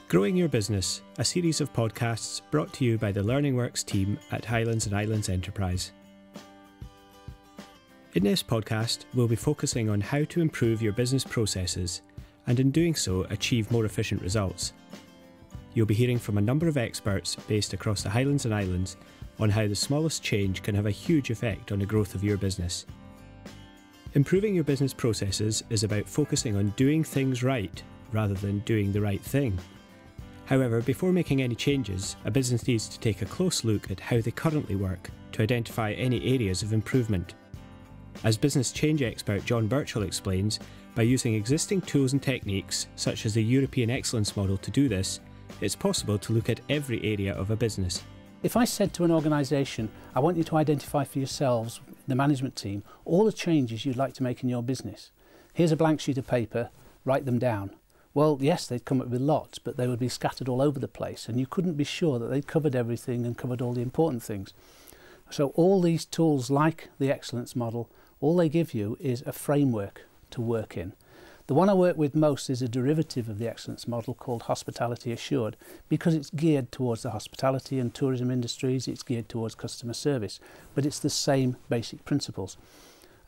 Growing Your Business, a series of podcasts brought to you by the LearningWorks team at Highlands and Islands Enterprise. In this podcast, we'll be focusing on how to improve your business processes and in doing so achieve more efficient results. You'll be hearing from a number of experts based across the Highlands and Islands on how the smallest change can have a huge effect on the growth of your business. Improving your business processes is about focusing on doing things right rather than doing the right thing. However, before making any changes, a business needs to take a close look at how they currently work to identify any areas of improvement. As business change expert John Birchall explains, by using existing tools and techniques, such as the European Excellence Model to do this, it's possible to look at every area of a business. If I said to an organisation, I want you to identify for yourselves, the management team, all the changes you'd like to make in your business. Here's a blank sheet of paper, write them down. Well, yes, they'd come up with lots, but they would be scattered all over the place, and you couldn't be sure that they'd covered everything and covered all the important things. So all these tools, like the Excellence Model, all they give you is a framework to work in. The one I work with most is a derivative of the Excellence Model called Hospitality Assured, because it's geared towards the hospitality and tourism industries, it's geared towards customer service, but it's the same basic principles.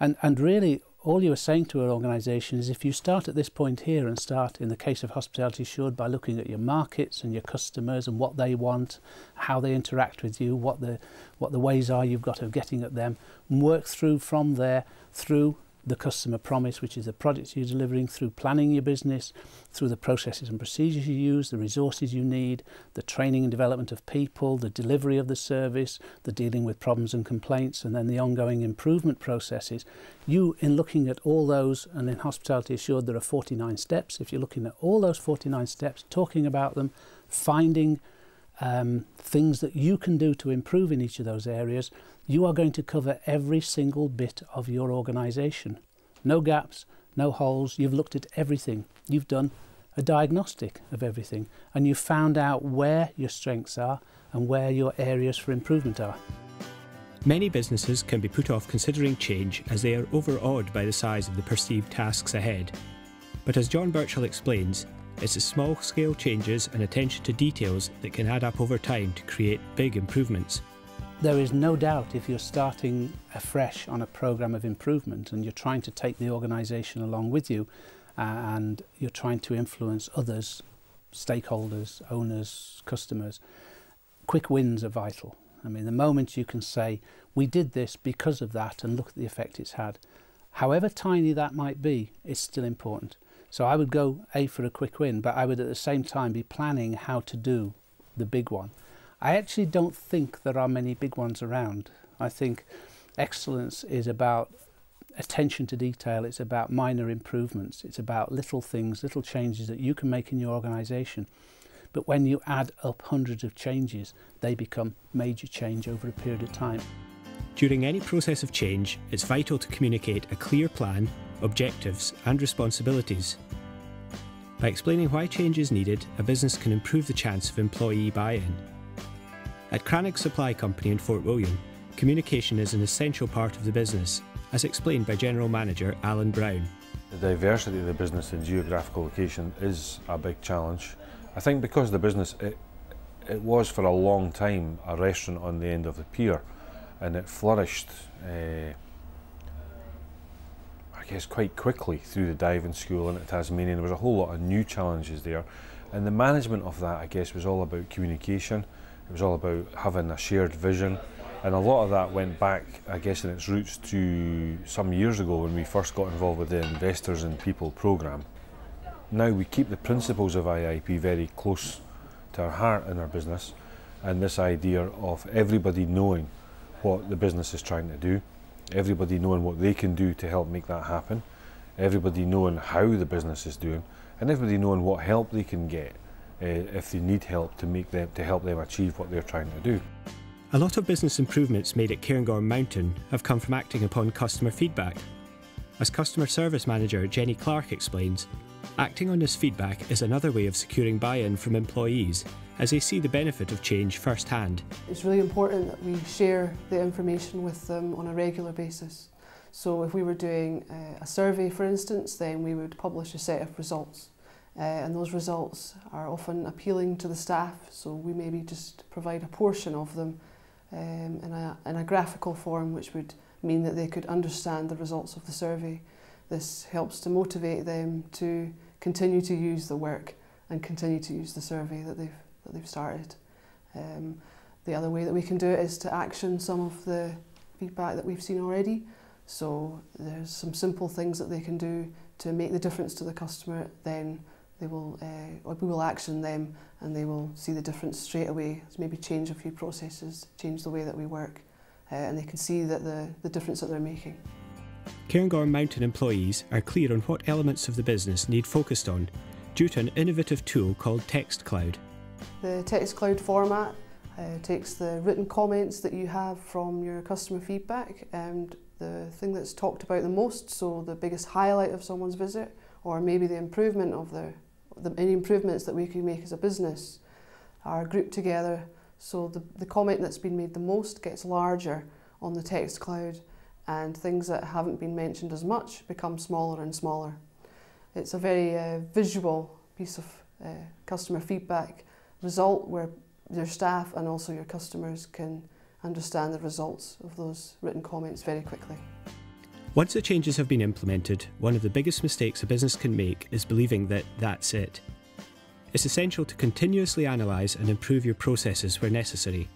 And really, all you are saying to an organisation is if you start at this point here and start, in the case of Hospitality Assured, by looking at your markets and your customers and what they want, how they interact with you, what the ways are you've got of getting at them, and work through from there, through the customer promise, which is the products you're delivering, through planning your business, through the processes and procedures you use, the resources you need, the training and development of people, the delivery of the service, the dealing with problems and complaints, and then the ongoing improvement processes. You, in looking at all those, and in Hospitality Assured there are 49 steps, if you're looking at all those 49 steps, talking about them, finding things that you can do to improve in each of those areas, you are going to cover every single bit of your organisation. No gaps, no holes, you've looked at everything. You've done a diagnostic of everything and you've found out where your strengths are and where your areas for improvement are. Many businesses can be put off considering change as they are overawed by the size of the perceived tasks ahead. But as John Birchall explains, it's the small-scale changes and attention to details that can add up over time to create big improvements. There is no doubt if you're starting afresh on a programme of improvement and you're trying to take the organisation along with you and you're trying to influence others, stakeholders, owners, customers, quick wins are vital. I mean, the moment you can say, we did this because of that and look at the effect it's had, however tiny that might be, it's still important. So I would go for a quick win, but I would at the same time be planning how to do the big one. I actually don't think there are many big ones around. I think excellence is about attention to detail, it's about minor improvements, it's about little things, little changes that you can make in your organisation. But when you add up hundreds of changes, they become major change over a period of time. During any process of change, it's vital to communicate a clear plan, objectives and responsibilities. By explaining why change is needed, a business can improve the chance of employee buy-in. At Cranach Supply Company in Fort William, communication is an essential part of the business, as explained by General Manager Alan Brown. The diversity of the business in geographical location is a big challenge. I think because the business, it was for a long time a restaurant on the end of the pier, and it flourished I guess quite quickly through the diving school and at Tasmania. There was a whole lot of new challenges there, and the management of that, I guess, was all about communication. It was all about having a shared vision, and a lot of that went back, I guess, in its roots to some years ago when we first got involved with the Investors in People programme. Now we keep the principles of IIP very close to our heart in our business, and this idea of everybody knowing what the business is trying to do, everybody knowing what they can do to help make that happen, everybody knowing how the business is doing, and everybody knowing what help they can get if they need help to help them achieve what they're trying to do. A lot of business improvements made at Cairngorm Mountain have come from acting upon customer feedback. As Customer Service Manager Jenny Clark explains, acting on this feedback is another way of securing buy-in from employees as they see the benefit of change firsthand. It's really important that we share the information with them on a regular basis. So if we were doing a survey, for instance, then we would publish a set of results. and those results are often appealing to the staff, so we maybe just provide a portion of them in a graphical form, which would mean that they could understand the results of the survey. This helps to motivate them to continue to use the work and continue to use the survey that they've started. The other way that we can do it is to action some of the feedback that we've seen already. So there's some simple things that they can do to make the difference to the customer. Then we will action them, and they will see the difference straight away. So maybe change a few processes, change the way that we work, and they can see that the difference that they're making. Cairngorm Mountain employees are clear on what elements of the business need focused on due to an innovative tool called TextCloud. The TextCloud format takes the written comments that you have from your customer feedback and the thing that's talked about the most, so the biggest highlight of someone's visit, or maybe the improvement of any improvements that we can make as a business, are grouped together, so the comment that's been made the most gets larger on the TextCloud, and things that haven't been mentioned as much become smaller and smaller. It's a very visual piece of customer feedback result where your staff and also your customers can understand the results of those written comments very quickly. Once the changes have been implemented, one of the biggest mistakes a business can make is believing that that's it. It's essential to continuously analyse and improve your processes where necessary.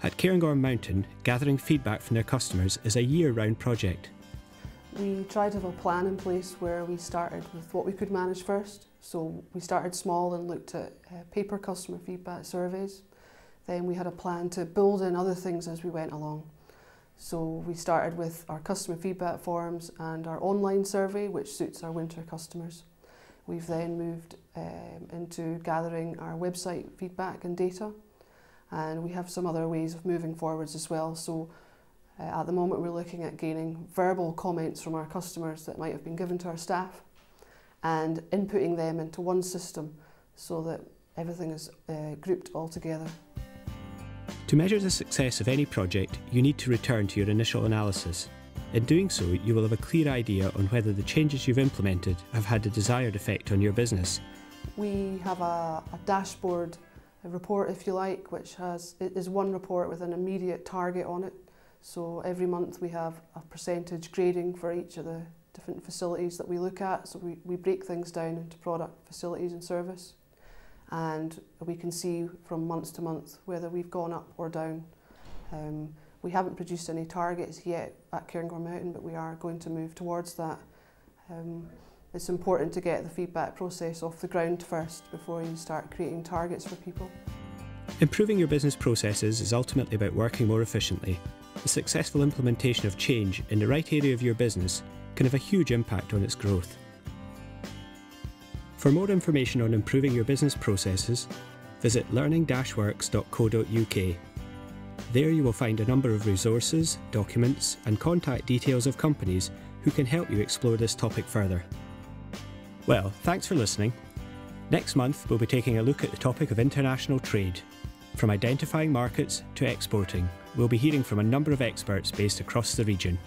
At Cairngorm Mountain, gathering feedback from their customers is a year-round project. We tried to have a plan in place where we started with what we could manage first. So we started small and looked at paper customer feedback surveys. Then we had a plan to build in other things as we went along. So we started with our customer feedback forms and our online survey, which suits our winter customers. We've then moved into gathering our website feedback and data, and we have some other ways of moving forwards as well. So at the moment we're looking at gaining verbal comments from our customers that might have been given to our staff and inputting them into one system so that everything is grouped all together. To measure the success of any project, you need to return to your initial analysis. In doing so, you will have a clear idea on whether the changes you've implemented have had the desired effect on your business. We have a dashboard, a report if you like, which is one report with an immediate target on it. So every month we have a percentage grading for each of the different facilities that we look at. So we break things down into product, facilities and service. And we can see from month to month whether we've gone up or down. We haven't produced any targets yet at Cairngorm Mountain, but we are going to move towards that. It's important to get the feedback process off the ground first before you start creating targets for people. Improving your business processes is ultimately about working more efficiently. The successful implementation of change in the right area of your business can have a huge impact on its growth. For more information on improving your business processes, visit learning-works.co.uk. There you will find a number of resources, documents and contact details of companies who can help you explore this topic further. Well, thanks for listening. Next month we'll be taking a look at the topic of international trade. From identifying markets to exporting, we'll be hearing from a number of experts based across the region.